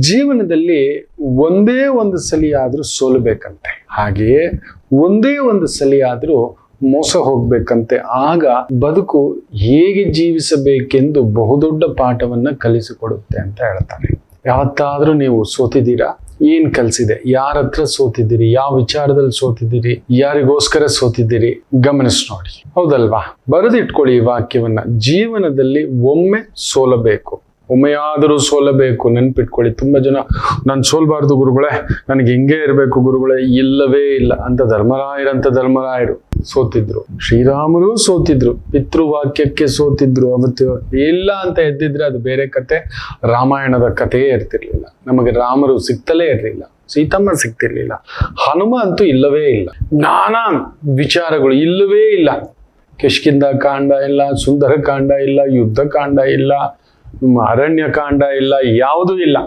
ಜೀವನದಲ್ಲಿ ಒಂದೇ ಒಂದು ಸಲಿ ಆದ್ರೂ ಸೋಲಬೇಕಂತೆ, ಹಾಗೆಯೇ ಒಂದೇ ಒಂದು ಸಲಿ ಆದ್ರೂ ಮೋಸ ಹೋಗ್ಬೇಕಂತೆ. ಆಗ ಬದುಕು ಹೇಗೆ ಜೀವಿಸಬೇಕೆಂದು ಬಹುದೊಡ್ಡ ಪಾಠವನ್ನ ಕಲಿಸಿಕೊಡುತ್ತೆ ಅಂತ ಹೇಳ್ತಾರೆ. ಯಾವತ್ತಾದ್ರೂ ನೀವು ಸೋತಿದ್ದೀರಾ? ಏನ್ ಕಲ್ಸಿದೆ? ಯಾರ ಹತ್ರ ಸೋತಿದ್ದೀರಿ? ಯಾವ ವಿಚಾರದಲ್ಲಿ ಸೋತಿದ್ದೀರಿ? ಯಾರಿಗೋಸ್ಕರ ಸೋತಿದ್ದೀರಿ? ಗಮನಿಸಿ ನೋಡಿ, ಹೌದಲ್ವಾ? ಬರೆದಿಟ್ಕೊಳ್ಳಿ ಈ ವಾಕ್ಯವನ್ನ. ಜೀವನದಲ್ಲಿ ಒಮ್ಮೆ ಸೋಲಬೇಕು, ಒಮ್ಮೆಯಾದರೂ ಸೋಲಬೇಕು. ನೆನ್ಪಿಟ್ಕೊಳ್ಳಿ. ತುಂಬಾ ಜನ ನಾನು ಸೋಲ್ಬಾರ್ದು ಗುರುಗಳೇ, ನನಗೆ ಹಿಂಗೆ ಇರಬೇಕು ಗುರುಗಳೇ. ಇಲ್ಲವೇ ಇಲ್ಲ ಅಂತ ಧರ್ಮರಾಯರು ಸೋತಿದ್ರು. ಶ್ರೀರಾಮರು ಸೋತಿದ್ರು, ಪಿತೃವಾಕ್ಯಕ್ಕೆ ಸೋತಿದ್ರು. ಅವತ್ತು ಇಲ್ಲ ಅಂತ ಎದ್ದಿದ್ರೆ ಅದು ಬೇರೆ ಕತೆ, ರಾಮಾಯಣದ ಕಥೆಯೇ ಇರ್ತಿರ್ಲಿಲ್ಲ. ನಮಗೆ ರಾಮರು ಸಿಗ್ತಲೇ ಇರಲಿಲ್ಲ, ಸೀತಮ್ಮ ಸಿಗ್ತಿರ್ಲಿಲ್ಲ, ಹನುಮ ಅಂತೂ ಇಲ್ಲವೇ ಇಲ್ಲ, ನಾನಾ ವಿಚಾರಗಳು ಇಲ್ಲವೇ ಇಲ್ಲ. ಕಿಷ್ಕಿಂಧ ಕಾಂಡ ಇಲ್ಲ, ಸುಂದರ ಕಾಂಡ ಇಲ್ಲ, ಯುದ್ಧ ಕಾಂಡ ಇಲ್ಲ, ಅರಣ್ಯ ಕಾಂಡ ಇಲ್ಲ, ಯಾವುದೂ ಇಲ್ಲ.